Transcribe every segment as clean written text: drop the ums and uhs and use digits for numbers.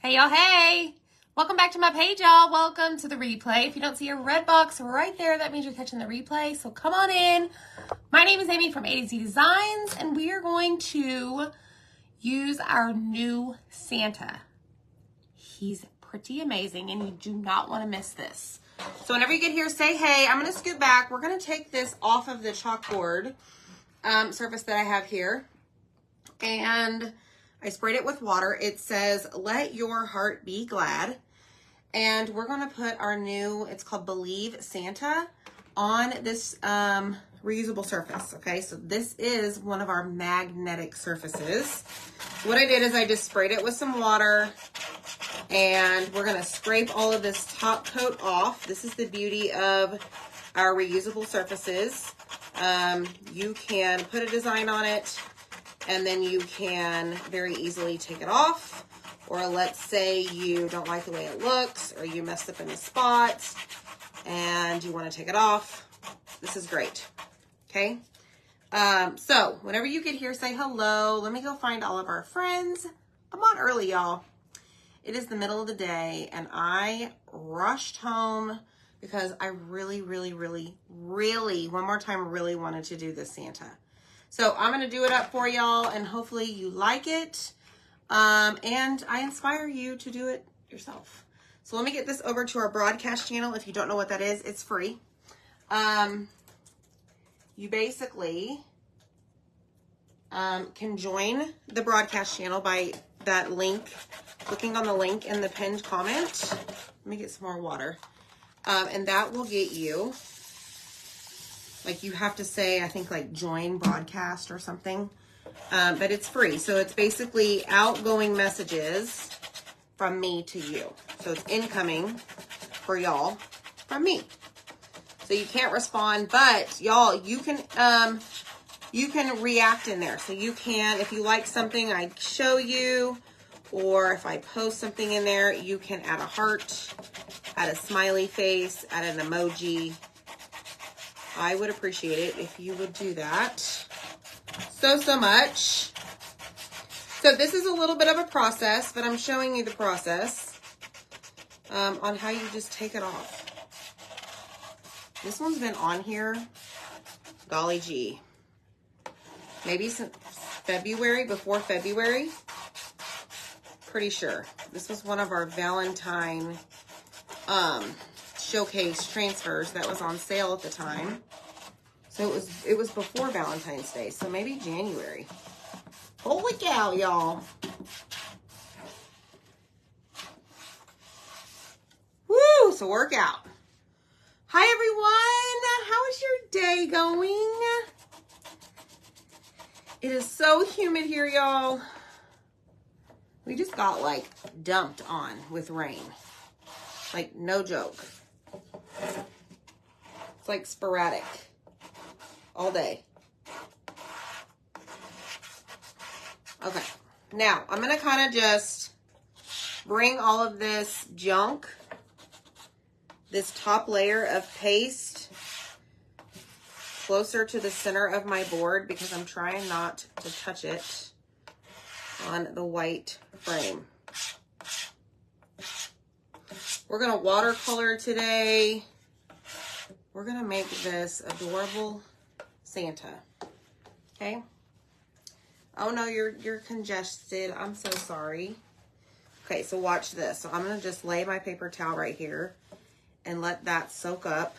Hey y'all, hey! Welcome back to my page, y'all. Welcome to the replay. If you don't see a red box right there, that means you're catching the replay. So come on in. My name is Amy from A to Z Designs, and we are going to use our new Santa. He's pretty amazing, and you do not want to miss this. So whenever you get here, say hey. I'm going to scoot back. We're going to take this off of the chalkboard surface that I have here. And I sprayed it with water. It says, let your heart be glad. And we're going to put our new, it's called Believe Santa, on this reusable surface. Okay, so this is one of our magnetic surfaces. What I did is I just sprayed it with some water, and we're going to scrape all of this top coat off. This is the beauty of our reusable surfaces. You can put a design on it, and then you can very easily take it off. Or let's say you don't like the way it looks, or you messed up in a spot and you want to take it off. This is great. Okay. So whenever you get here, say hello. Let me go find all of our friends. I'm on early, y'all. It is the middle of the day, and I rushed home because I really, one more time, really wanted to do this Santa. So I'm going to do it up for y'all, and hopefully you like it. And I inspire you to do it yourself. So let me get this over to our broadcast channel. If you don't know what that is, it's free. You basically can join the broadcast channel by that link, clicking on the link in the pinned comment. Let me get some more water. And that will get you, like, you have to say, I think, like, join broadcast or something. But it's free. So it's basically outgoing messages from me to you. So it's incoming for y'all from me. So you can't respond, but y'all, you can react in there. So you can, if you like something I show you, or if I post something in there, you can add a heart, add a smiley face, add an emoji. I would appreciate it if you would do that so much. So this is a little bit of a process, but I'm showing you the process on how you just take it off. This one's been on here, golly gee, maybe since February, before February. Pretty sure. This was one of our Valentine showcase transfers that was on sale at the time. So it was before Valentine's Day, so maybe January. Holy cow, y'all. Woo, it's a workout. Hi, everyone. How is your day going? It is so humid here, y'all. We just got, like, dumped on with rain. Like, no joke. It's, like, sporadic. All day. Okay. Now, I'm going to kind of just bring all of this junk, this top layer of paste, closer to the center of my board because I'm trying not to touch it on the white frame. We're going to watercolor today. We're going to make this adorable Santa. Okay. Oh no, you're congested. I'm so sorry. Okay, so watch this. So I'm going to just lay my paper towel right here and let that soak up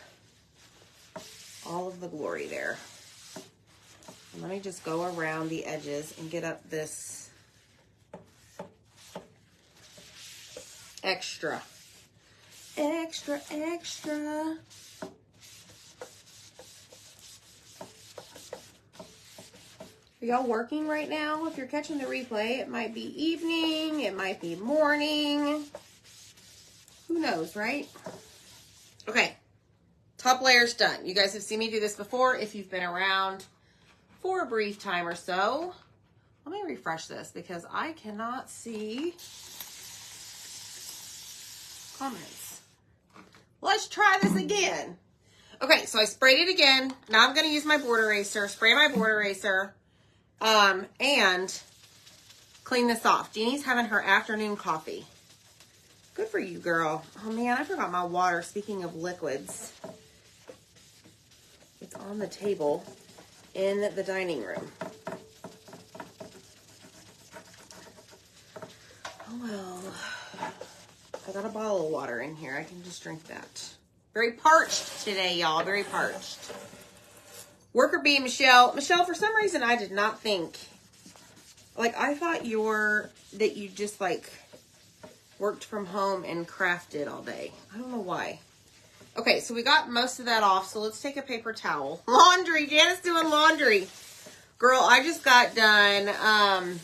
all of the glory there. And let me just go around the edges and get up this extra. Are y'all working right now? If you're catching the replay, it might be evening, it might be morning. Who knows, right? Okay, top layer's done. You guys have seen me do this before if you've been around for a brief time or so. Let me refresh this because I cannot see comments. Let's try this again. Okay, so I sprayed it again. Now I'm going to use my board eraser, spray my board eraser. And clean this off. Jeannie's having her afternoon coffee. Good for you, girl. Oh, man, I forgot my water. Speaking of liquids, it's on the table in the dining room. Oh, well. I got a bottle of water in here. I can just drink that. Very parched today, y'all. Very parched. Worker bee, Michelle. Michelle, for some reason, I did not think... Like, I thought that you just, like, worked from home and crafted all day. I don't know why. Okay, so we got most of that off, so let's take a paper towel. Laundry. Janice doing laundry. Girl, I just got done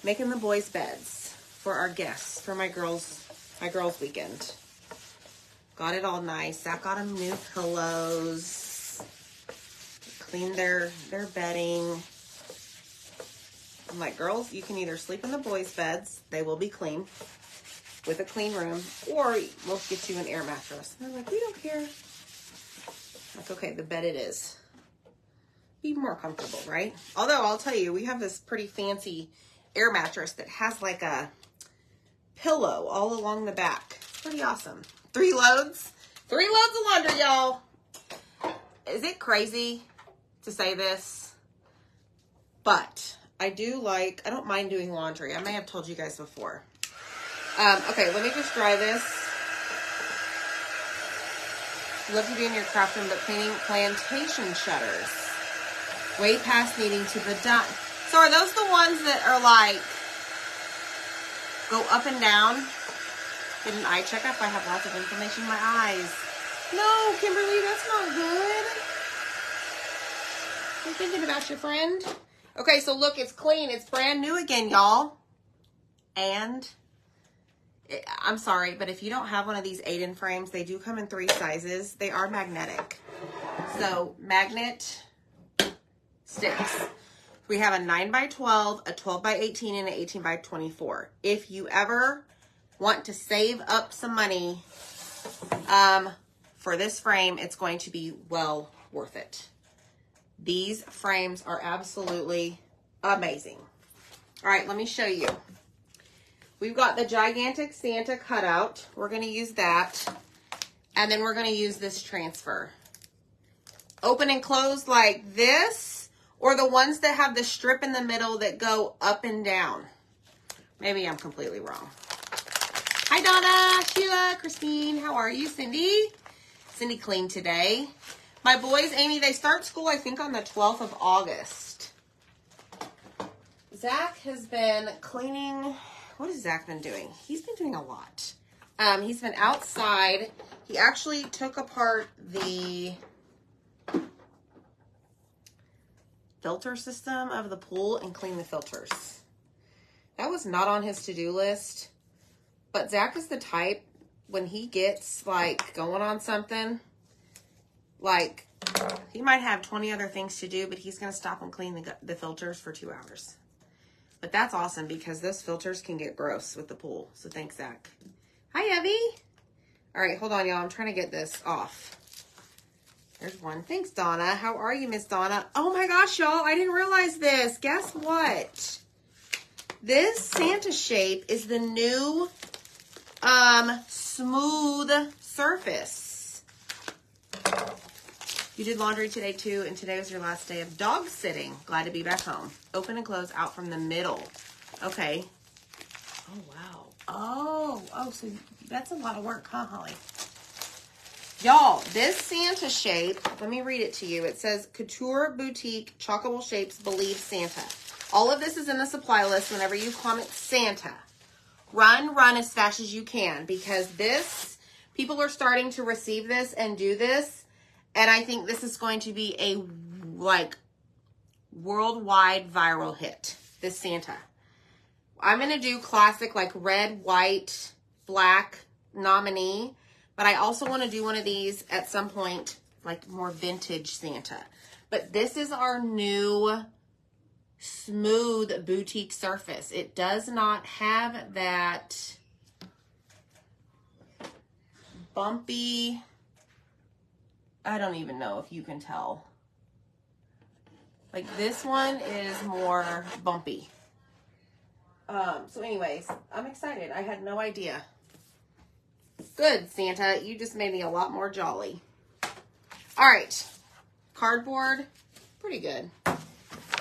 making the boys' beds for our guests, for my girls' weekend. Got it all nice. Zach got them new pillows. Cleaned their bedding. I'm like, girls, you can either sleep in the boys' beds, they will be clean, with a clean room, or we'll get you an air mattress. And they're like, we don't care. I'm like, okay, the bed it is. Be more comfortable, right? Although, I'll tell you, we have this pretty fancy air mattress that has like a pillow all along the back. It's pretty awesome. 3 loads. 3 loads of laundry, y'all. Is it crazy to say this? But... I don't mind doing laundry. I may have told you guys before. Okay, let me just dry this. Love to be in your craft room, but cleaning plantation shutters. Way past needing to be done. So are those the ones that are like, go up and down? Get an eye checkup? I have lots of inflammation in my eyes. No, Kimberly, that's not good. You're thinking about your friend? Okay, so look, it's clean. It's brand new again, y'all. And I'm sorry, but if you don't have one of these 8-in frames, they do come in 3 sizes. They are magnetic. So, magnet sticks. We have a 9x12, a 12x18, and an 18x24. If you ever want to save up some money for this frame, it's going to be well worth it. These frames are absolutely amazing. All right, let me show you. We've got the gigantic Santa cutout. We're going to use that. And then we're going to use this transfer. Open and close like this, or the ones that have the strip in the middle that go up and down. Maybe I'm completely wrong. Hi, Donna, Sheila, Christine. How are you? Cindy? Cindy cleaned today. My boys, Amy, they start school, I think, on the 12th of August. Zach has been cleaning. What has Zach been doing? He's been doing a lot. He's been outside. He actually took apart the filter system of the pool and cleaned the filters. That was not on his to-do list. But Zach is the type, when he gets, like, going on something... Like, he might have 20 other things to do, but he's going to stop and clean the filters for 2 hours. But that's awesome because those filters can get gross with the pool. So thanks, Zach. Hi, Evie. All right, hold on, y'all. I'm trying to get this off. There's one. Thanks, Donna. How are you, Miss Donna? Oh, my gosh, y'all. I didn't realize this. Guess what? This Santa shape is the new smooth surface. You did laundry today, too, and today was your last day of dog sitting. Glad to be back home. Open and close out from the middle. Okay. Oh, wow. Oh, so that's a lot of work, huh, Holly? Y'all, this Santa shape, let me read it to you. It says, Couture Boutique Chalkable Shapes Believe Santa. All of this is in the supply list whenever you comment Santa. Run as fast as you can, because this, people are starting to receive this and do this. And I think this is going to be a, like, worldwide viral hit, this Santa. I'm going to do classic, like, red, white, black nominee. But I also want to do one of these at some point, like, more vintage Santa. But this is our new smooth boutique surface. It does not have that bumpy... I don't even know if you can tell. Like, this one is more bumpy. So anyways, I'm excited. I had no idea. Good, Santa. You just made me a lot more jolly. All right. Cardboard. Pretty good.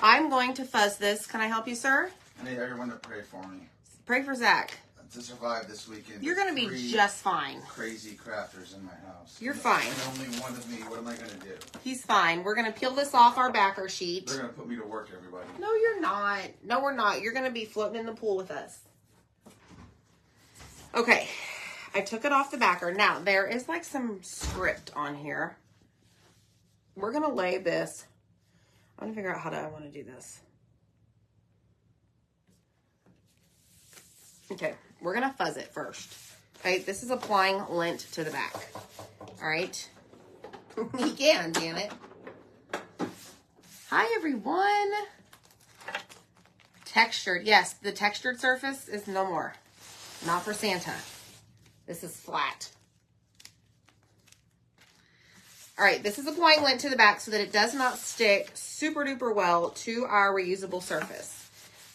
I'm going to fuzz this. Can I help you, sir? I need everyone to pray for me. Pray for Zach. To survive this weekend. You're going to be just fine. Crazy crafters in my house. You're fine. And only one of me. What am I going to do? He's fine. We're going to peel this off our backer sheet. They're going to put me to work, everybody. No, you're not. No, we're not. You're going to be floating in the pool with us. Okay. I took it off the backer. Now, there is like some script on here. We're going to lay this. I'm going to figure out how I want to do this. Okay. We're going to fuzz it first. Okay. This is applying lint to the back. All right. You can, Janet. Hi, everyone. Textured. Yes, the textured surface is no more. Not for Santa. This is flat. All right, this is applying lint to the back so that it does not stick super duper well to our reusable surface.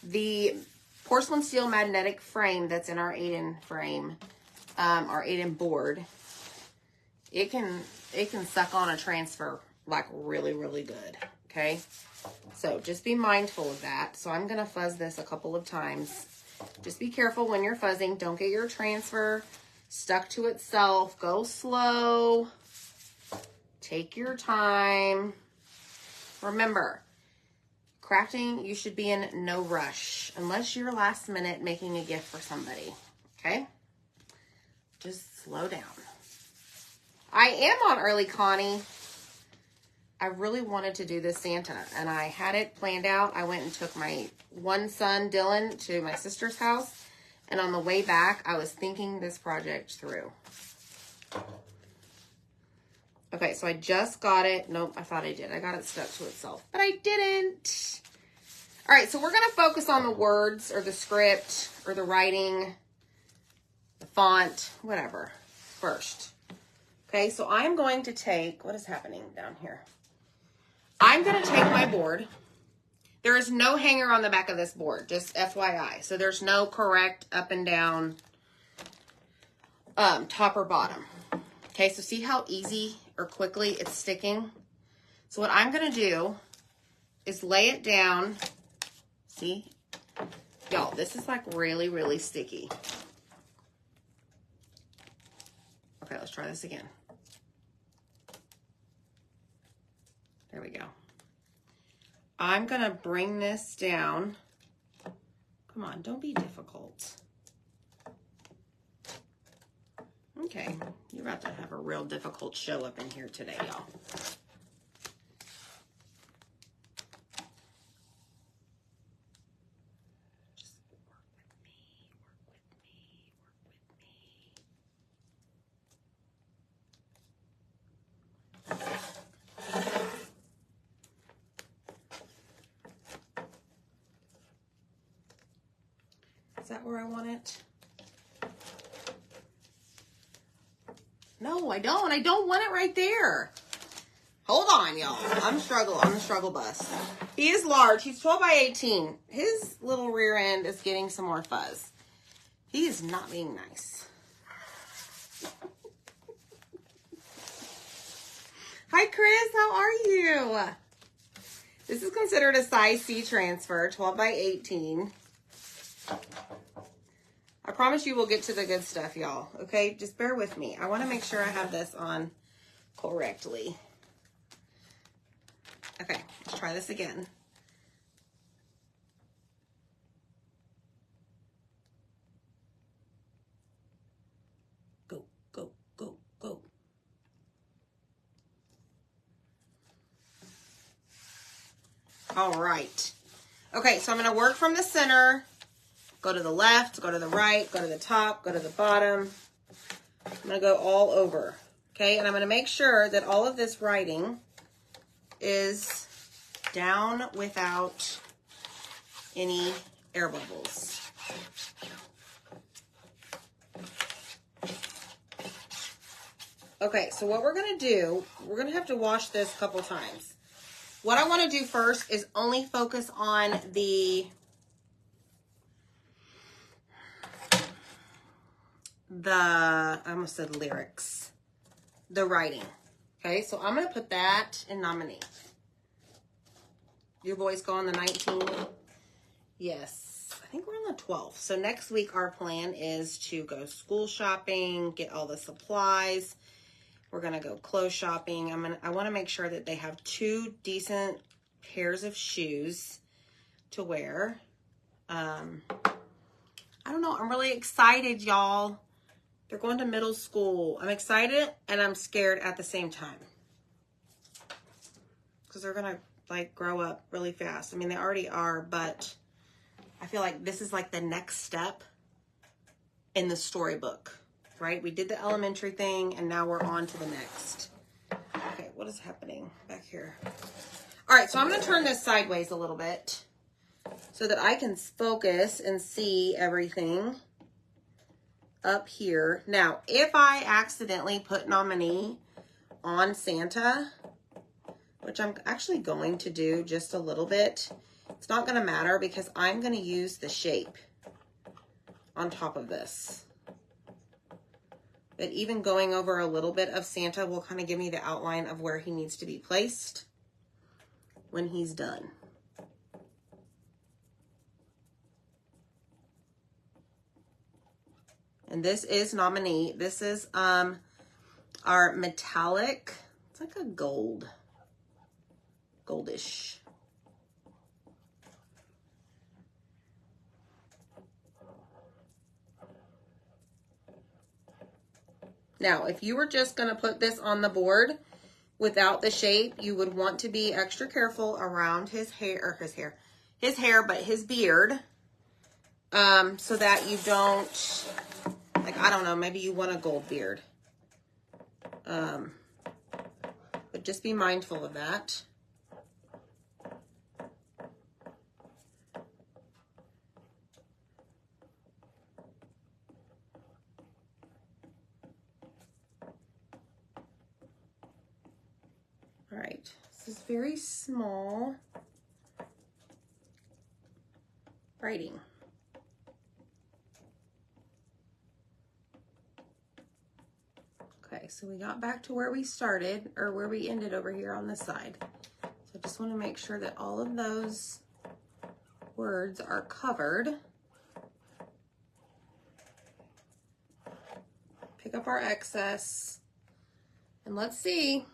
The porcelain steel magnetic frame that's in our 8-in frame, our 8-in board, it can suck on a transfer like really, really good, okay? So just be mindful of that. So I'm gonna fuzz this a couple of times. Just be careful when you're fuzzing. Don't get your transfer stuck to itself. Go slow. Take your time. Remember, crafting, you should be in no rush unless you're last minute making a gift for somebody, okay? Just slow down. I am on early, Connie. I really wanted to do this Santa, and I had it planned out. I went and took my one son, Dylan, to my sister's house, and on the way back, I was thinking this project through. Okay, so I just got it. Nope, I thought I did. I got it stuck to itself, but I didn't. All right, so we're going to focus on the words or the script or the writing, the font, whatever, first. Okay, so I'm going to take, what is happening down here? I'm going to take my board. There is no hanger on the back of this board, just FYI. So there's no correct up and down, top or bottom. Okay, so see how easy or quickly it's sticking? So what I'm going to do is lay it down. See? Y'all, this is like really, really sticky. Okay, let's try this again. There we go. I'm going to bring this down. Come on, don't be difficult. Okay, you're about to have a real difficult show up in here today, y'all. Just work with me, work with me, work with me. Is that where I want it? No, I don't. I don't want it right there. Hold on, y'all. I'm the struggle bus. He is large. He's 12 by 18. His little rear end is getting some more fuzz. He is not being nice. Hi, Chris. How are you? This is considered a size C transfer, 12 by 18. I promise you we'll get to the good stuff, y'all. Okay, just bear with me. I want to make sure I have this on correctly. Okay, let's try this again. Go, go, go, go. All right. Okay, so I'm going to work from the center. Go to the left, go to the right, go to the top, go to the bottom. I'm going to go all over, okay? And I'm going to make sure that all of this writing is down without any air bubbles. Okay, so what we're going to do, we're going to have to wash this a couple times. What I want to do first is only focus on the I almost said lyrics, the writing. Okay, so I'm going to put that in nominee. Your boys go on the 19th? Yes, I think we're on the 12th. So next week our plan is to go school shopping, get all the supplies. We're going to go clothes shopping. I want to make sure that they have 2 decent pairs of shoes to wear. I don't know. I'm really excited, y'all. They're going to middle school. I'm excited and I'm scared at the same time. Because they're going to like grow up really fast. I mean, they already are, but I feel like this is like the next step in the storybook, right? We did the elementary thing and now we're on to the next. Okay, what is happening back here? All right, so I'm going to turn this sideways a little bit so that I can focus and see everything up here. Now, if I accidentally put nominee on Santa, which I'm actually going to do just a little bit, it's not going to matter because I'm going to use the shape on top of this. But even going over a little bit of Santa will kind of give me the outline of where he needs to be placed when he's done. And this is nominee. This is our metallic. It's like a goldish. Now, if you were just going to put this on the board without the shape, you would want to be extra careful around his hair, but his beard, so that you don't, like, I don't know, maybe you want a gold beard. But just be mindful of that. All right, this is very small writing. Okay, so we got back to where we started, or where we ended over here on this side. So I just want to make sure that all of those words are covered. Pick up our excess, and let's see.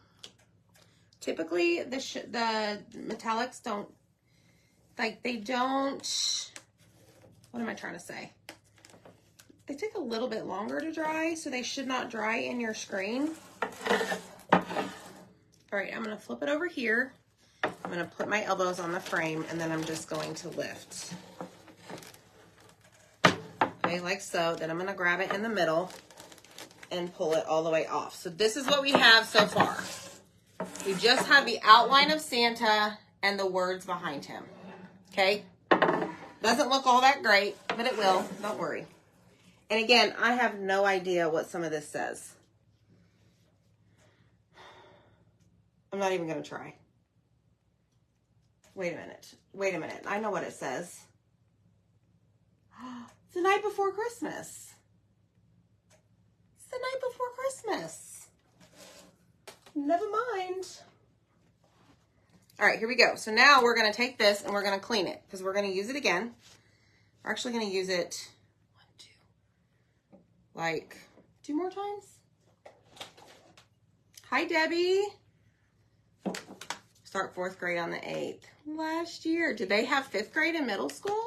Typically, the metallics don't, like, they don't, what am I trying to say? They take a little bit longer to dry, so they should not dry in your screen. All right, I'm going to flip it over here. I'm going to put my elbows on the frame, and then I'm just going to lift. Okay, like so. Then I'm going to grab it in the middle and pull it all the way off. So this is what we have so far. We just have the outline of Santa and the words behind him. Okay? Doesn't look all that great, but it will. Don't worry. And again, I have no idea what some of this says. I'm not even going to try. Wait a minute. Wait a minute. I know what it says. It's the night before Christmas. It's the night before Christmas. Never mind. All right, here we go. So now we're going to take this and we're going to clean it because we're going to use it again. We're actually going to use it like 2 more times. Hi, Debbie. Start 4th grade on the 8th. Last year. Did they have 5th grade in middle school?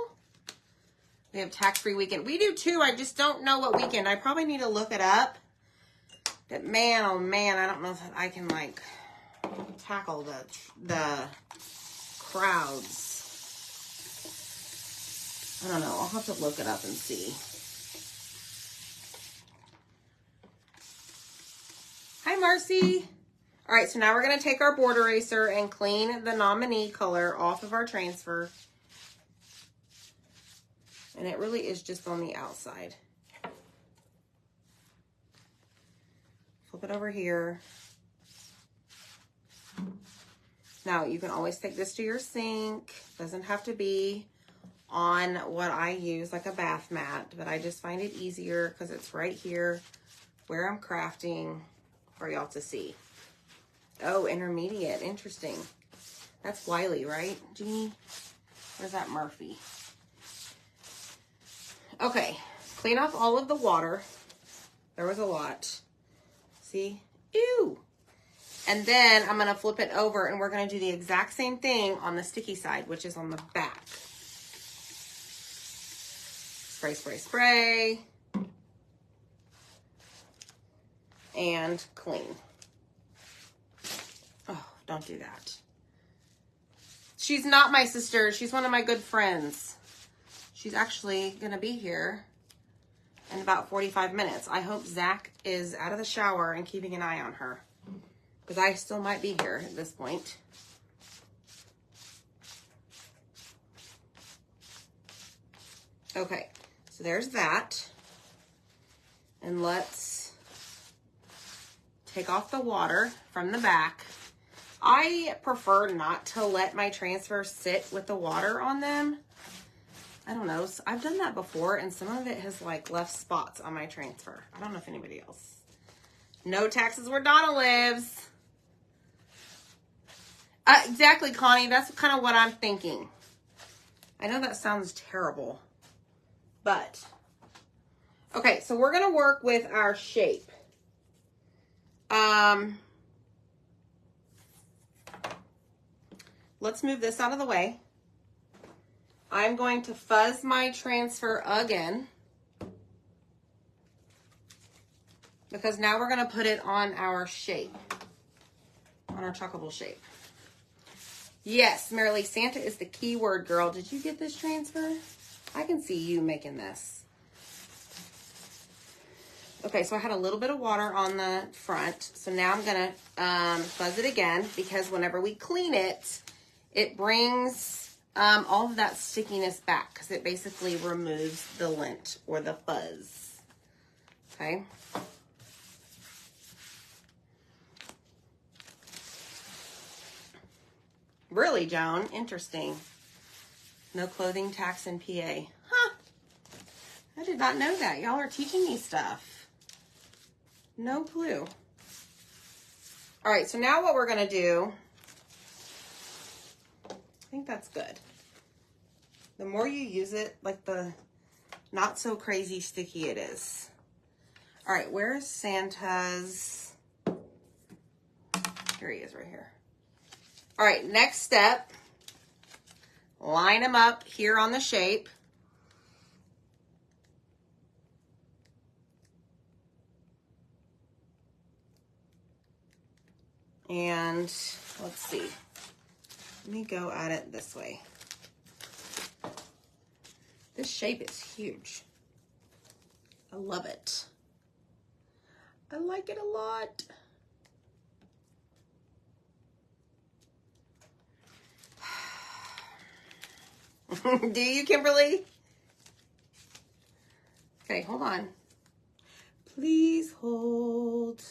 We have tax-free weekend. We do too. I just don't know what weekend. I probably need to look it up. But man, oh man, I don't know if I can like tackle the crowds. I don't know. I'll have to look it up and see. Hi, Marcy. All right, so now we're going to take our board eraser and clean the nominee color off of our transfer. And it really is just on the outside. Flip it over here. Now, you can always take this to your sink. Doesn't have to be on what I use, like a bath mat, but I just find it easier because it's right here where I'm crafting for y'all to see. Oh, intermediate. Interesting. That's Wiley, right, Jeannie? Or is that Murphy? Okay. Clean off all of the water. There was a lot. See? Ew! And then I'm going to flip it over and we're going to do the exact same thing on the sticky side, which is on the back. Spray, spray, spray. And clean. Oh, don't do that. She's not my sister. She's one of my good friends. She's actually going to be here in about 45 minutes. I hope Zach is out of the shower and keeping an eye on her, because I still might be here at this point. Okay, so there's that. And let's take off the water from the back. I prefer not to let my transfers sit with the water on them. I don't know. I've done that before, and some of it has like left spots on my transfer. I don't know if anybody else. No taxes where Donna lives. Exactly, Connie. That's kind of what I'm thinking. I know that sounds terrible, but okay. So we're gonna work with our shape. Let's move this out of the way. I'm going to fuzz my transfer again, because now we're going to put it on our shape, on our chuckable shape. Yes, Marilee, Santa is the key word, girl. Did you get this transfer? I can see you making this. Okay, so I had a little bit of water on the front, so now I'm going to fuzz it again, because whenever we clean it, it brings all of that stickiness back, because it basically removes the lint or the fuzz. Okay. Really, Joan? Interesting. No clothing tax in PA. Huh. I did not know that. Y'all are teaching me stuff. No clue. All right, so now what we're going to do, I think that's good. The more you use it, like the not so crazy sticky it is. All right, where's Santa's? Here he is right here. All right, next step, line them up here on the shape. And let's see. Let me go at it this way. This shape is huge. I love it. I like it a lot. Do you, Kimberly? Okay, hold on. Please hold.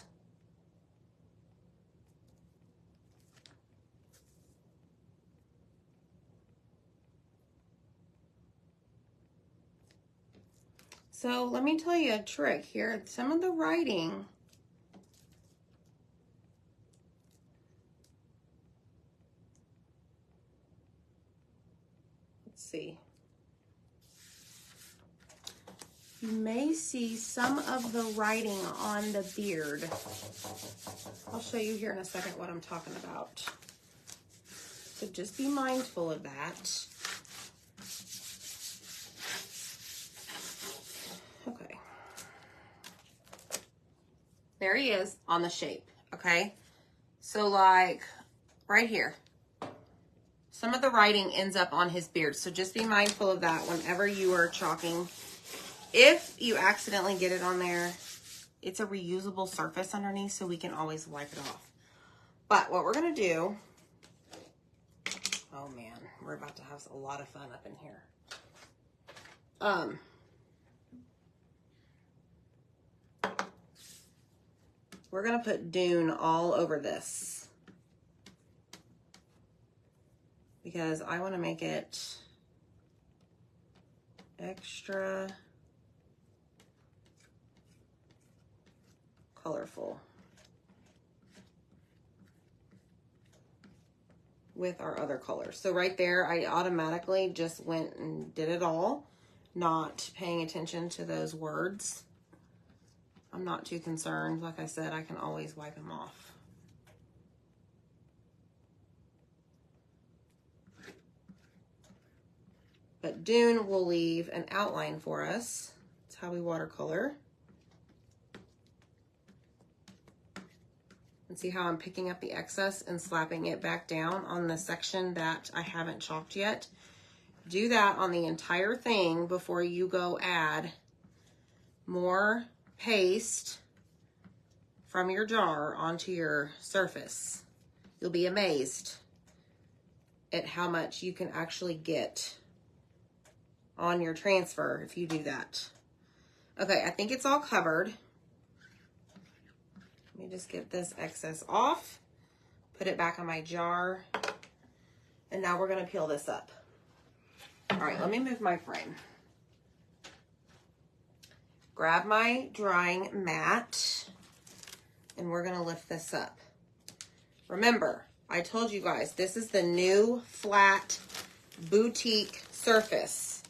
So let me tell you a trick here. Some of the writing, let's see. You may see some of the writing on the beard. I'll show you here in a second what I'm talking about. So just be mindful of that. Okay. There he is on the shape, okay? So like right here, some of the writing ends up on his beard. So just be mindful of that whenever you are chalking. If you accidentally get it on there, it's a reusable surface underneath, so we can always wipe it off. But what we're gonna do, oh man, we're about to have a lot of fun up in here. We're gonna put Dune all over this, because I wanna make it extra colorful with our other colors. So right there, I automatically just went and did it all, not paying attention to those words. I'm not too concerned. Like I said, I can always wipe them off. But Dune will leave an outline for us. That's how we watercolor. And see how I'm picking up the excess and slapping it back down on the section that I haven't chalked yet. Do that on the entire thing before you go add more paste from your jar onto your surface. You'll be amazed at how much you can actually get on your transfer if you do that. Okay, I think it's all covered. Let me just get this excess off, put it back on my jar, and now we're gonna peel this up. All right, let me move my frame. Grab my drying mat, and we're gonna lift this up. Remember, I told you guys, this is the new flat boutique surface,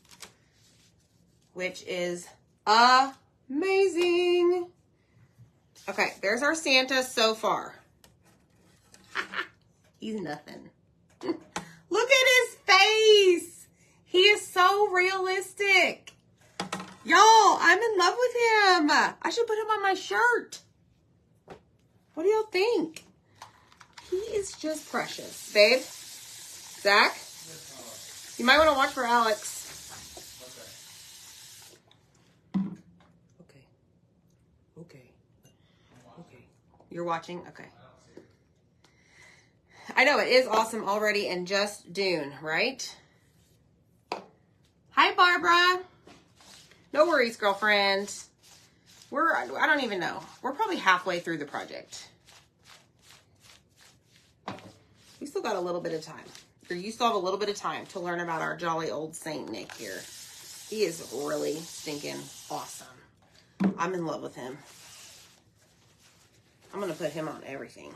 which is amazing. Okay, there's our Santa so far. He's nothing. Look at his face. He is so realistic. Y'all, I'm in love with him. I should put him on my shirt. What do y'all think? He is just precious. Babe? Zach? You might want to watch for Alex. Okay. You're watching? Okay. I know, it is awesome already and just Dune, right? Hi, Barbara. No worries, girlfriend. I don't even know. We're probably halfway through the project. We still got a little bit of time. Or you still have a little bit of time to learn about our jolly old Saint Nick here. He is really stinking awesome. I'm in love with him. I'm going to put him on everything.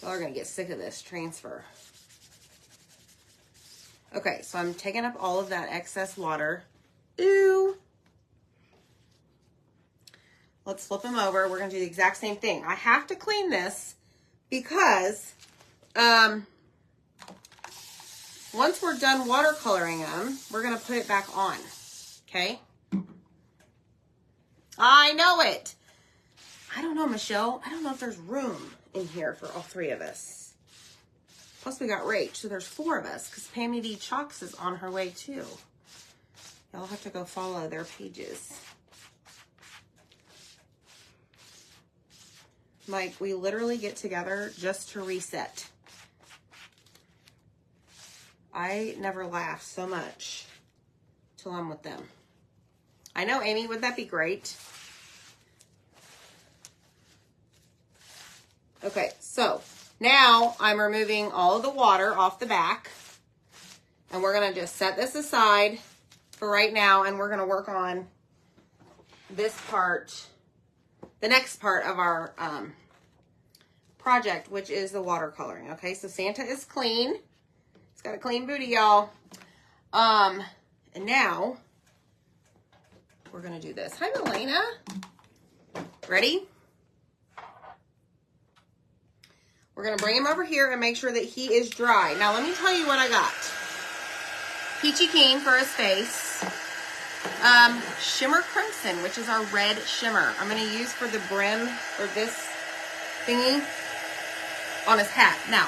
Y'all are going to get sick of this transfer. Okay, so I'm taking up all of that excess water. Ew. Let's flip them over. We're going to do the exact same thing. I have to clean this because once we're done watercoloring them, we're going to put it back on. Okay? I know it. I don't know, Michelle. I don't know if there's room in here for all three of us. Plus we got Rach, so there's 4 of us because Pammy D Chalks is on her way too. Y'all have to go follow their pages. Like, we literally get together just to reset. I never laugh so much till I'm with them. I know, Amy, would that be great? Okay, so now I'm removing all of the water off the back. And we're going to just set this aside for right now. And we're going to work on this part, the next part of our project, which is the watercoloring. Okay, so Santa is clean. He's got a clean booty, y'all. And now we're going to do this. Hi, Milena. Ready? We're going to bring him over here and make sure that he is dry. Now, let me tell you what I got. Peachy Keen for his face. Shimmer Crimson, which is our red shimmer. I'm going to use for the brim for this thingy on his hat. Now,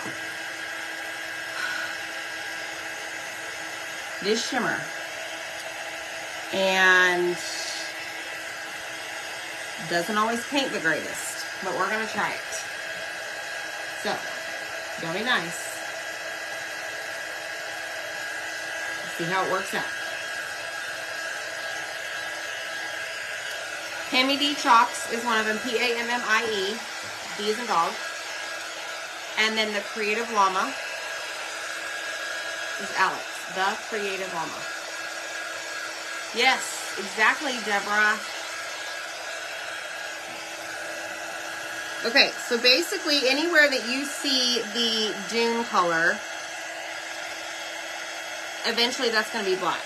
this shimmer. And doesn't always paint the greatest, but we're going to try it. So, don't be nice. Let's see how it works out. Pammy D Chalks is one of them. P-A-M-M-I-E. D is in dog. And then the Creative Llama is Alex. The Creative Llama. Yes, exactly, Deborah. Okay, so basically anywhere that you see the dune color, eventually that's going to be black.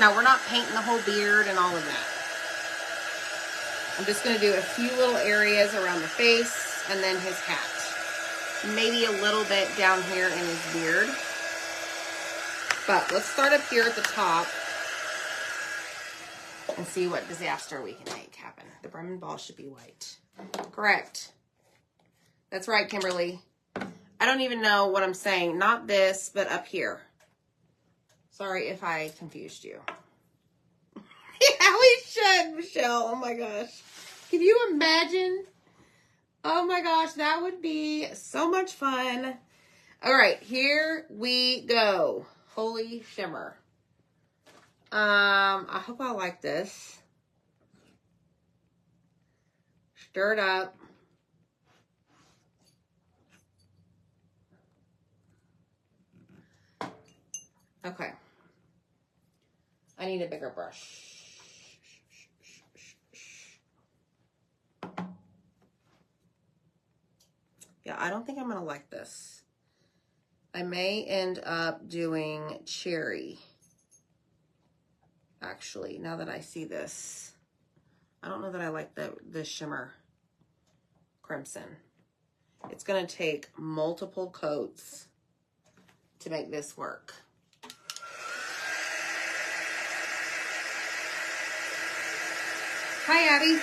Now, we're not painting the whole beard and all of that. I'm just going to do a few little areas around the face and then his hat. Maybe a little bit down here in his beard. But let's start up here at the top and see what disaster we can make happen. The Bremen ball should be white. Correct. That's right, Kimberly. I don't even know what I'm saying. Not this, but up here. Sorry if I confused you. Yeah, we should, Michelle. Oh my gosh. Can you imagine? Oh my gosh, that would be so much fun. All right, here we go. Holy shimmer. I hope I like this. Stir it up. Okay. I need a bigger brush. Yeah, I don't think I'm going to like this. I may end up doing cherry. Actually, now that I see this. I don't know that I like the shimmer crimson. It's going to take multiple coats to make this work. Hi, Abby.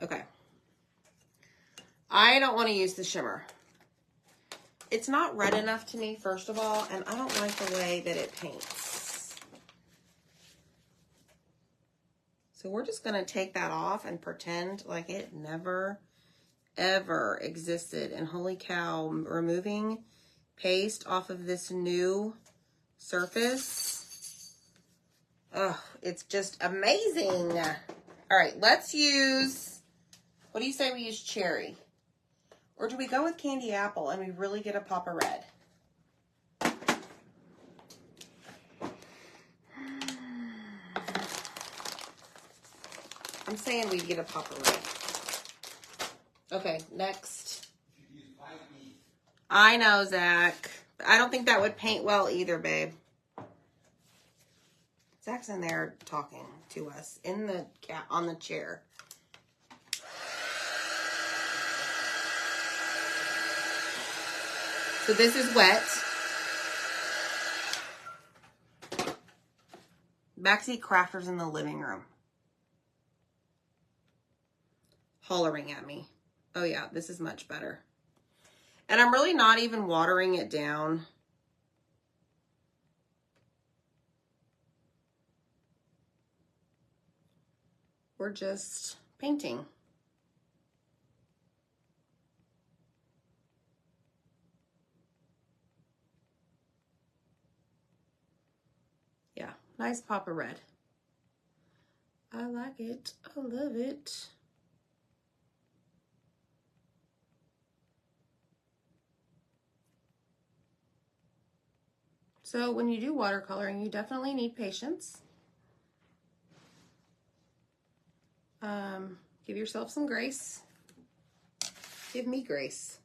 Okay. I don't want to use the shimmer. It's not red enough to me, first of all, and I don't like the way that it paints. So we're just going to take that off and pretend like it never, ever existed. And holy cow, removing paste off of this new surface. Oh, it's just amazing. All right, let's use, what do you say we use cherry? Or do we go with candy apple and we really get a pop of red? I'm saying we get a pop of red. Okay, next. I know, Zach. I don't think that would paint well either, babe. Zach's in there talking to us in the on the chair. So this is wet. Backseat crafters in the living room. Hollering at me. Oh yeah, this is much better. And I'm really not even watering it down. We're just painting. Yeah, nice pop of red. I like it. I love it. So when you do watercoloring, you definitely need patience. Give yourself some grace. Give me grace.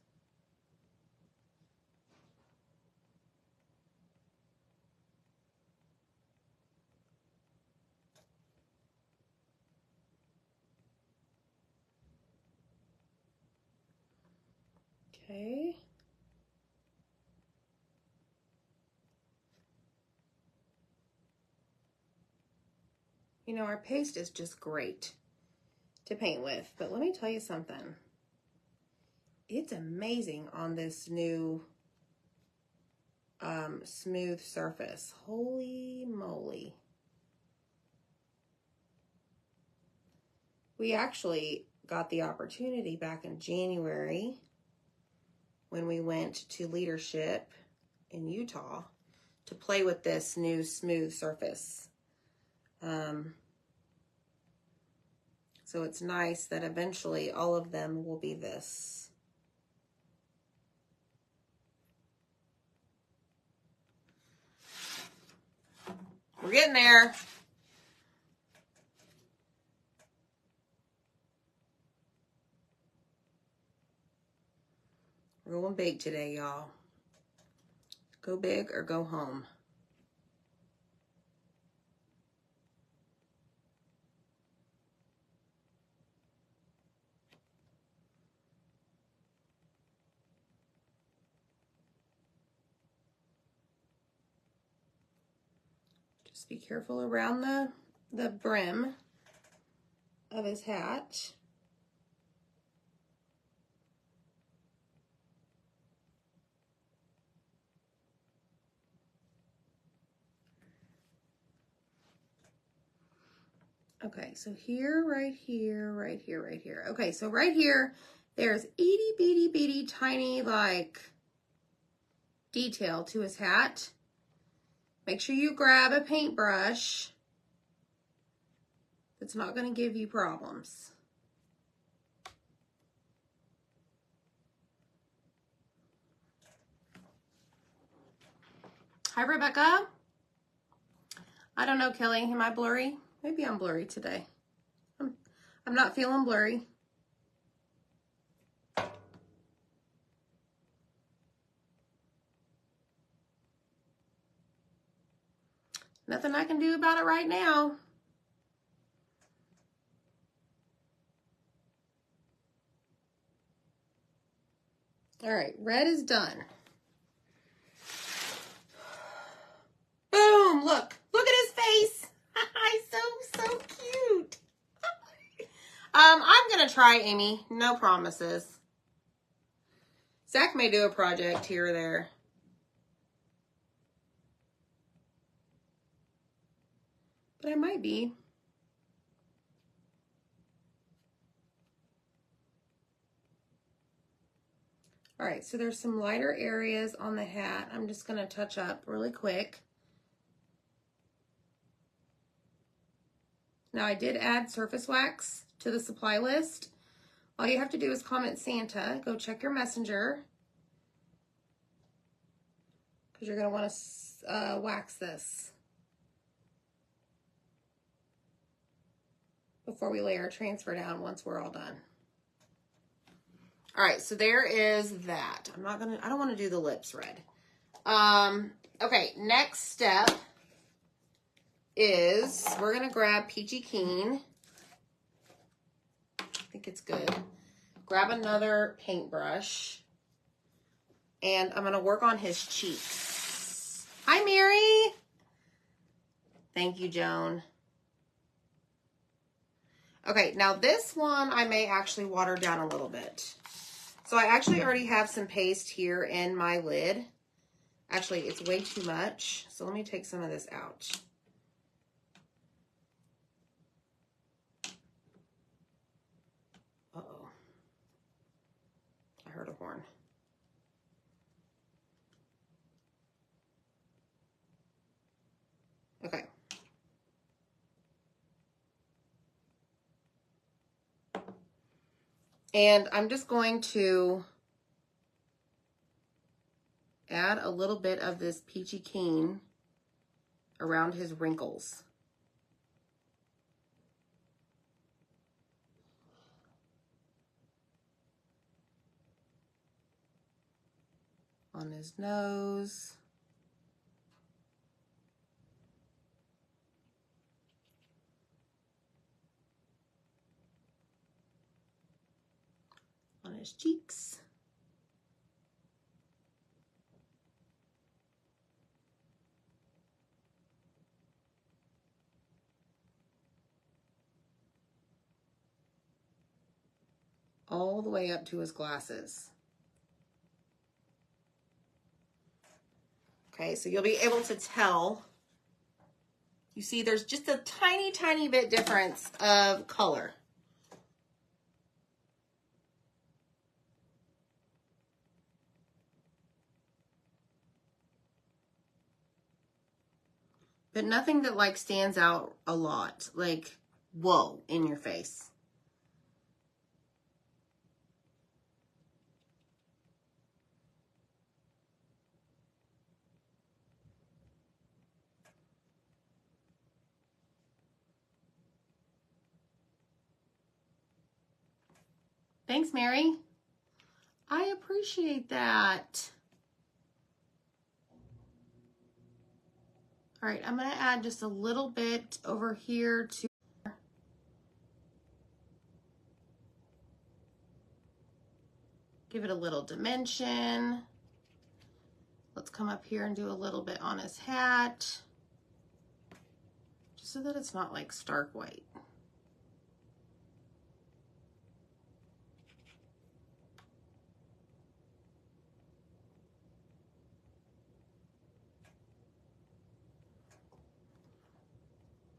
Okay. You know, our paste is just great to paint with, but let me tell you something. It's amazing on this new smooth surface. Holy moly. We actually got the opportunity back in January when we went to leadership in Utah to play with this new smooth surface. So it's nice that eventually all of them will be this. We're getting there. We're going big today, y'all. Go big or go home. Just be careful around the brim of his hat. Okay, so here, right here, right here, right here. Okay, so right here, there's itty bitty bitty tiny like detail to his hat. Make sure you grab a paintbrush that's not going to give you problems. Hi, Rebecca. I don't know, Kelly. Am I blurry? Maybe I'm blurry today. I'm not feeling blurry. Nothing I can do about it right now. All right, red is done. Boom, look at his face. He's so cute. I'm gonna try, Amy. No promises. Zach may do a project here or there. But I might be. All right, so there's some lighter areas on the hat. I'm just gonna touch up really quick. Now I did add surface wax to the supply list. All you have to do is comment Santa. Go check your messenger, because you're gonna want to wax this before we lay our transfer down once we're all done. All right, so there is that. I don't want to do the lips red. Okay, next step is we're gonna grab Peachy Keen. I think it's good. Grab another paintbrush, and I'm gonna work on his cheeks. Hi, Mary. Thank you, Joan. Okay, now this one I may actually water down a little bit. So I actually already have some paste here in my lid. Actually, it's way too much. So let me take some of this out. Uh-oh. I heard a horn. Okay. And I'm just going to add a little bit of this Peachy Keen around his wrinkles. On his nose. On his cheeks. All the way up to his glasses. Okay, so you'll be able to tell. You see, there's just a tiny, tiny bit difference of color. But nothing that like stands out a lot, like, whoa, in your face. Thanks, Mary. I appreciate that. All right, I'm going to add just a little bit over here to give it a little dimension. Let's come up here and do a little bit on his hat, just so that it's not like stark white.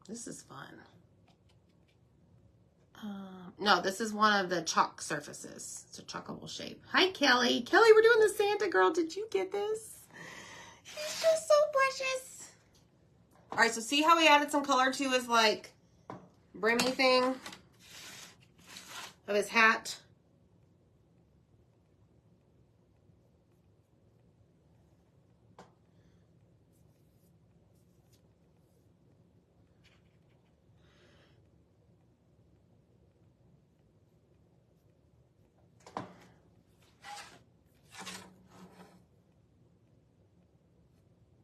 This is fun. No, this is one of the chalk surfaces. It's a chalkable shape. Hi, Kelly. Kelly, we're doing the Santa girl. Did you get this? He's just so precious. All right, so see how we added some color to his like brimmy thing of his hat?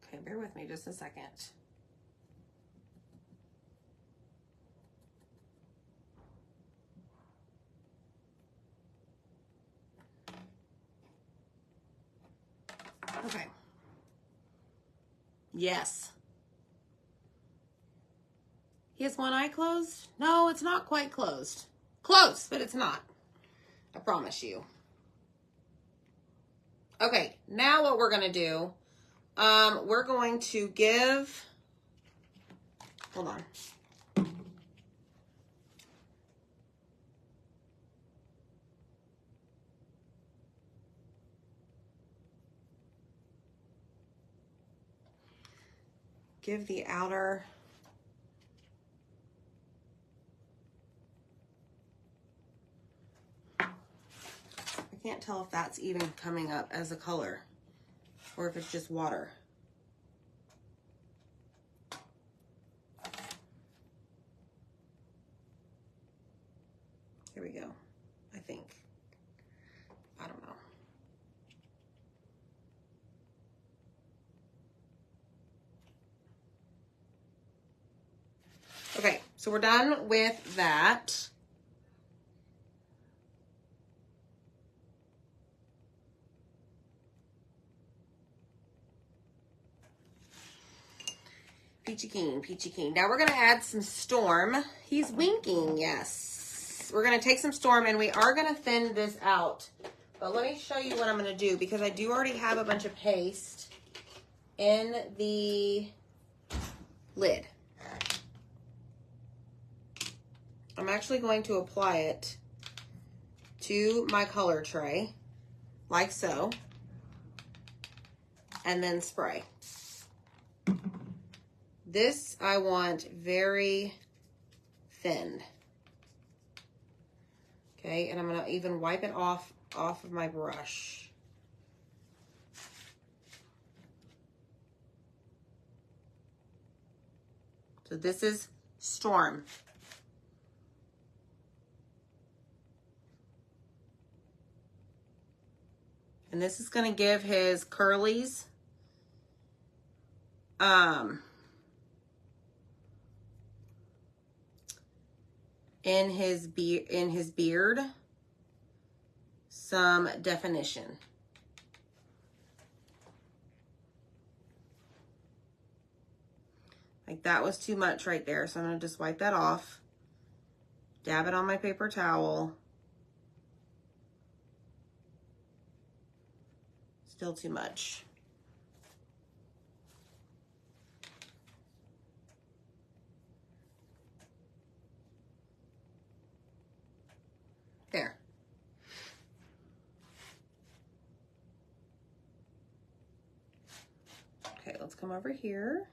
Okay, bear with me just a second. Okay. Yes. He has one eye closed? No, it's not quite closed. Close, but it's not. I promise you. Okay, now what we're going to do, we're going to give, hold on. Give the outer, I can't tell if that's even coming up as a color or if it's just water. Here we go, I think. I don't know. Okay, so we're done with that. Peachy keen, peachy keen. Now we're gonna add some Storm. He's winking, yes. We're gonna take some Storm and we are gonna thin this out. But let me show you what I'm gonna do because I do already have a bunch of paste in the lid. I'm actually going to apply it to my color tray, like so, and then spray. This I want very thin. Okay, and I'm gonna even wipe it off of my brush. So this is Storm. And this is gonna give his curlies in his beard some definition. Like that was too much right there, so I'm gonna just wipe that off, dab it on my paper towel. Still too much. There. Okay, let's come over here.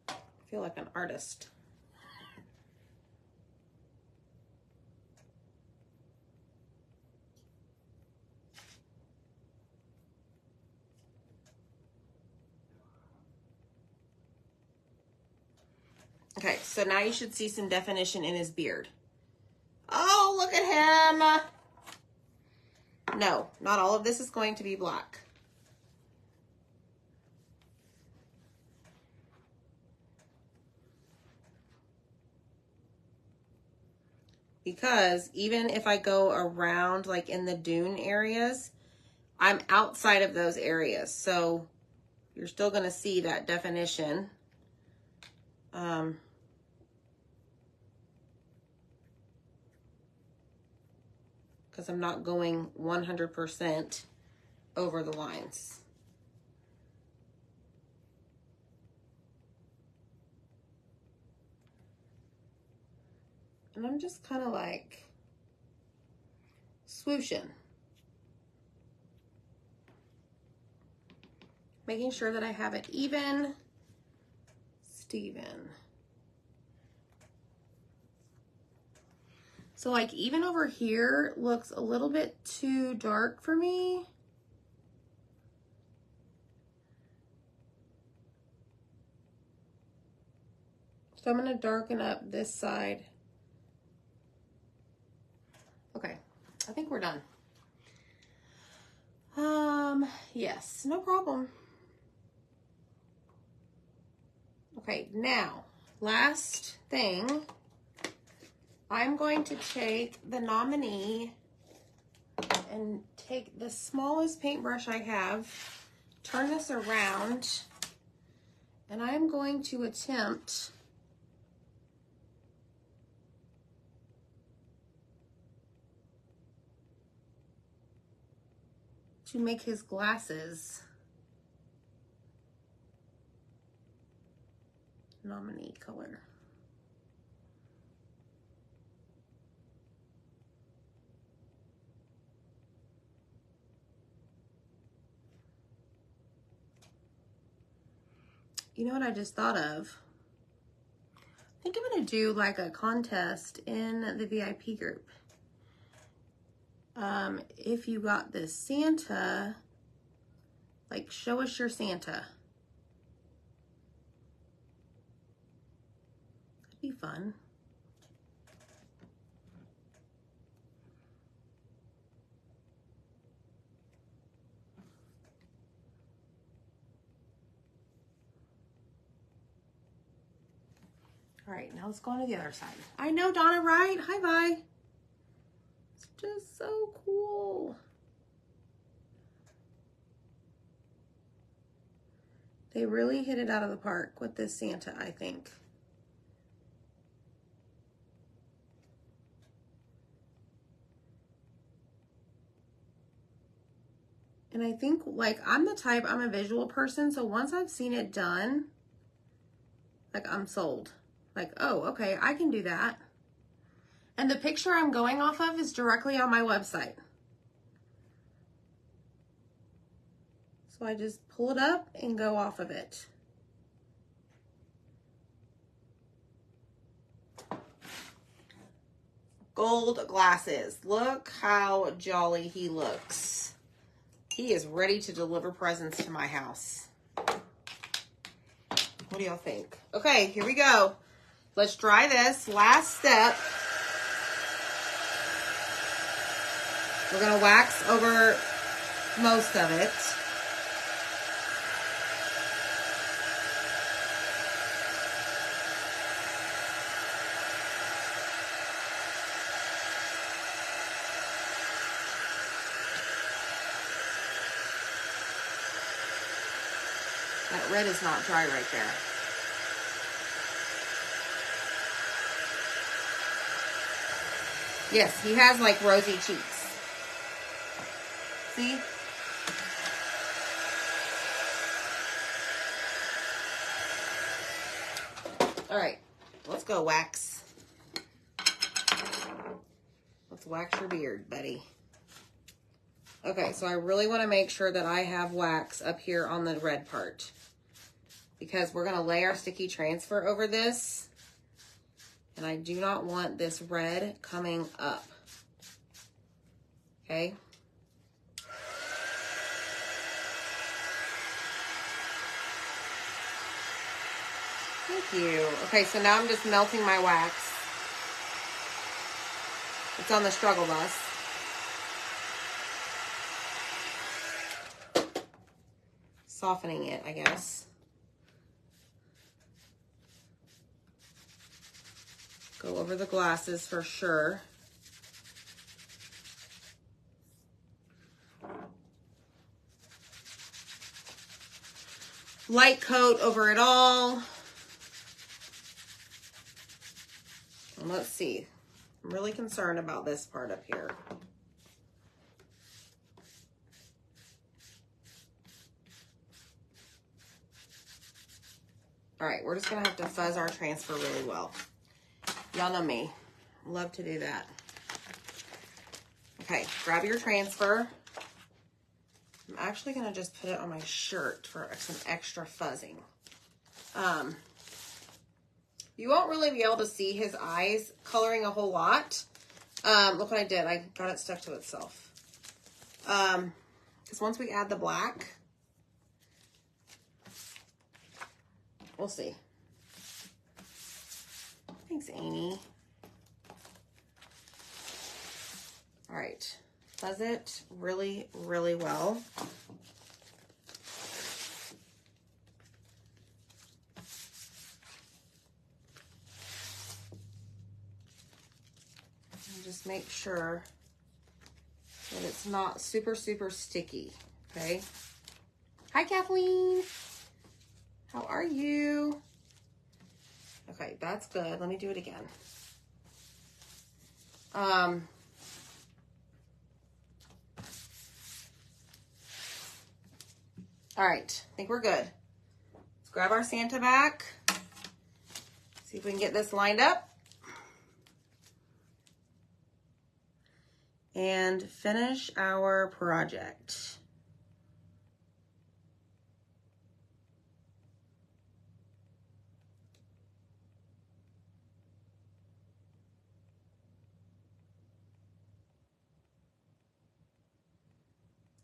I feel like an artist. Okay, so now you should see some definition in his beard. Oh, look at him. No, not all of this is going to be black. Because even if I go around like in the dune areas, I'm outside of those areas. So you're still going to see that definition. Because I'm not going 100% over the lines. And I'm just kind of like swooshing. Making sure that I have it even. Steven. So like even over here looks a little bit too dark for me. So I'm going to darken up this side. Okay, I think we're done. Yes, no problem. Okay, now, last thing, I'm going to take the Nominee and take the smallest paintbrush I have, turn this around, and I'm going to attempt to make his glasses Nominee color. You know what I just thought of? I think I'm gonna do like a contest in the VIP group. If you got this Santa, like show us your Santa. That'd be fun. All right, now let's go on to the other side. I know, Donna, right? Hi, bye. It's just so cool. They really hit it out of the park with this Santa, I think. And I think, like, I'm the type, I'm a visual person, so once I've seen it done, like, I'm sold. Like, oh, okay, I can do that. And the picture I'm going off of is directly on my website. So I just pull it up and go off of it. Gold glasses. Look how jolly he looks. He is ready to deliver presents to my house. What do y'all think? Okay, here we go. Let's dry this. Last step. We're gonna wax over most of it. That red is not dry right there. Yes, he has like rosy cheeks. See? All right, let's go wax. Let's wax your beard, buddy. Okay, so I really want to make sure that I have wax up here on the red part, because we're going to lay our sticky transfer over this, and I do not want this red coming up. Okay? Thank you. Okay, so now I'm just melting my wax. It's on the struggle bus. Softening it, I guess. Go over the glasses for sure. Light coat over it all. And let's see. I'm really concerned about this part up here. All right, we're just gonna have to fuzz our transfer really well. Y'all know me, love to do that. Okay, grab your transfer. I'm actually gonna just put it on my shirt for some extra fuzzing. You won't really be able to see his eyes coloring a whole lot. Look what I did, I got it stuck to itself. Because once we add the black, we'll see. Thanks, Amy. All right, fuzz it really, really well. And just make sure that it's not super, super sticky, okay? Hi, Kathleen. How are you? Okay, that's good. Let me do it again. All right, I think we're good. Let's grab our Santa back. See if we can get this lined up. And finish our project.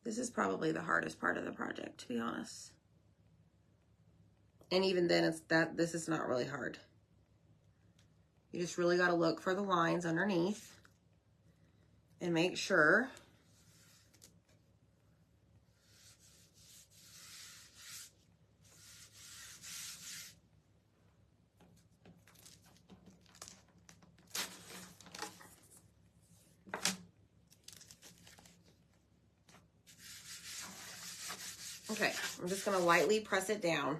This is probably the hardest part of the project, to be honest. And even then, this is not really hard. You just really got to look for the lines underneath and make sure okay, I'm just going to lightly press it down.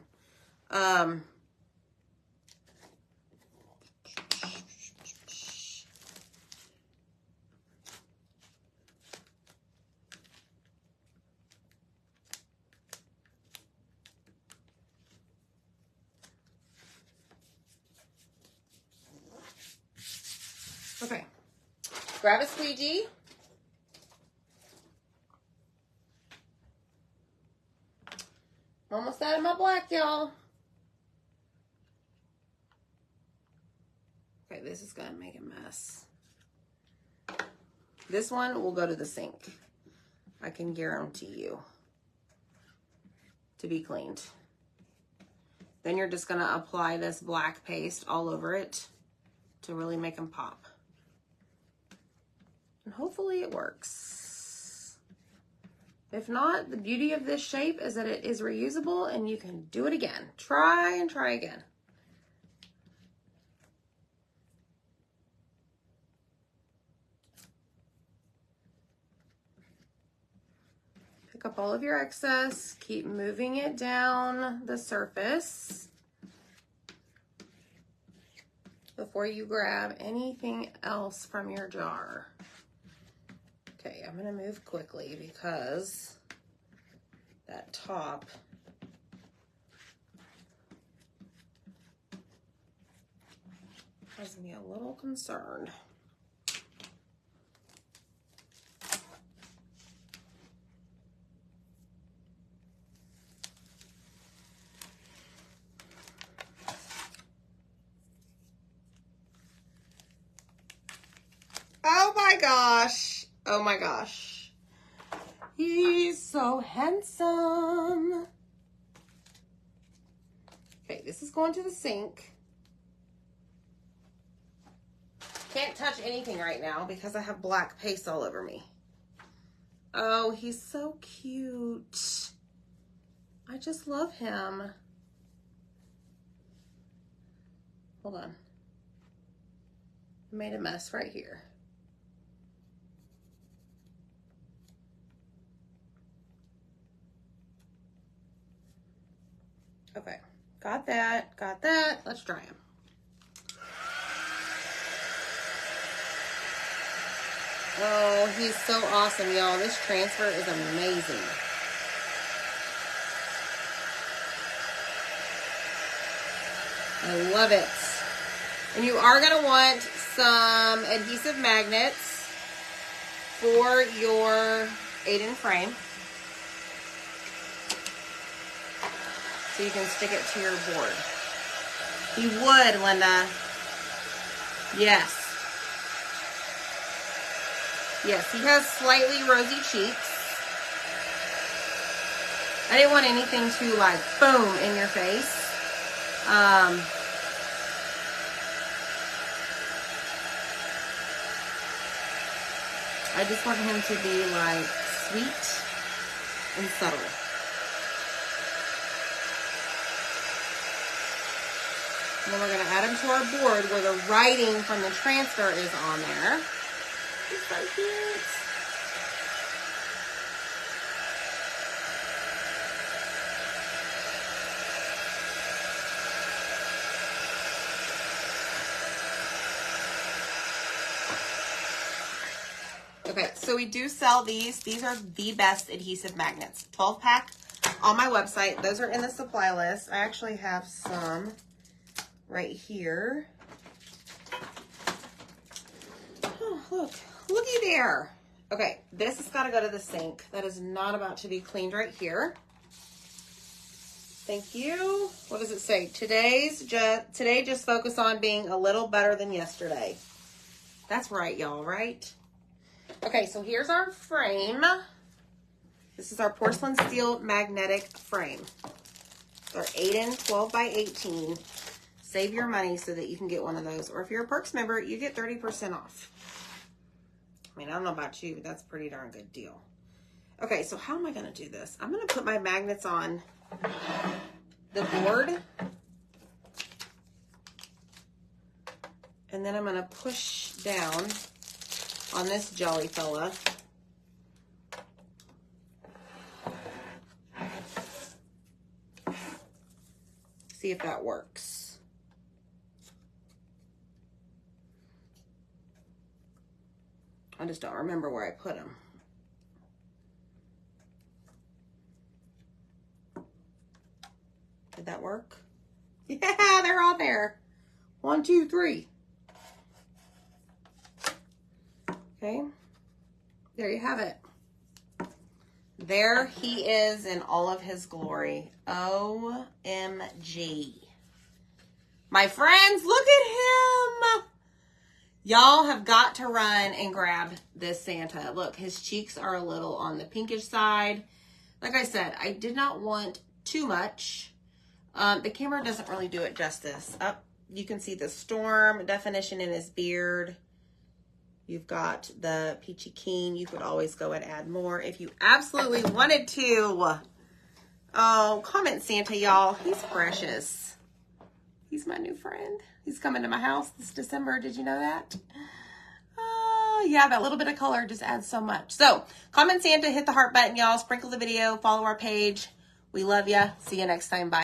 Okay, grab a squeegee. Almost out of my black, y'all. Okay, this is gonna make a mess. This one will go to the sink. I can guarantee you to be cleaned. Then you're just gonna apply this black paste all over it to really make them pop. And hopefully it works. If not, the beauty of this shape is that it is reusable and you can do it again. Try and try again. Pick up all of your excess, keep moving it down the surface before you grab anything else from your jar. Okay, I'm gonna move quickly because that top has me a little concerned. Oh my gosh. Oh my gosh. He's so handsome. Okay, this is going to the sink. Can't touch anything right now because I have black paste all over me. Oh, he's so cute. I just love him. Hold on. I made a mess right here. Okay, got that, got that. Let's dry him. Oh, he's so awesome, y'all. This transfer is amazing. I love it. And you are going to want some adhesive magnets for your 8-in frame. So you can stick it to your board. You would, Linda. Yes. Yes, he has slightly rosy cheeks. I didn't want anything to like boom in your face. I just want him to be like sweet and subtle. And then we're going to add him to our board where the writing from the transfer is on there. It's so cute. Okay, so we do sell these. These are the best adhesive magnets. 12-pack on my website. Those are in the supply list. I actually have some right here. Oh, look. Looky there. Okay, this has got to go to the sink. That is not about to be cleaned right here. Thank you. What does it say? Today just focus on being a little better than yesterday. That's right, y'all, right? Okay, so here's our frame. This is our porcelain steel magnetic frame. They're 8-in, 12 by 18. Save your money so that you can get one of those. Or if you're a Perks member, you get 30% off. I mean, I don't know about you, but that's a pretty darn good deal. Okay, so how am I going to do this? I'm going to put my magnets on the board. And then I'm going to push down on this jelly fella. See if that works. I just don't remember where I put them. Did that work? Yeah, they're all there. 1, 2, 3. Okay. There you have it. There he is in all of his glory. OMG. My friends, look at him. Y'all have got to run and grab this Santa. Look, his cheeks are a little on the pinkish side. Like I said, I did not want too much. The camera doesn't really do it justice. Up, you can see the storm definition in his beard. You've got the peachy keen. You could always go and add more if you absolutely wanted to. Oh, comment Santa, y'all. He's precious. He's my new friend. He's coming to my house this December. Did you know that? Yeah, that little bit of color just adds so much. So, comment Santa, hit the heart button, y'all. Sprinkle the video, follow our page. We love ya. See you next time. Bye.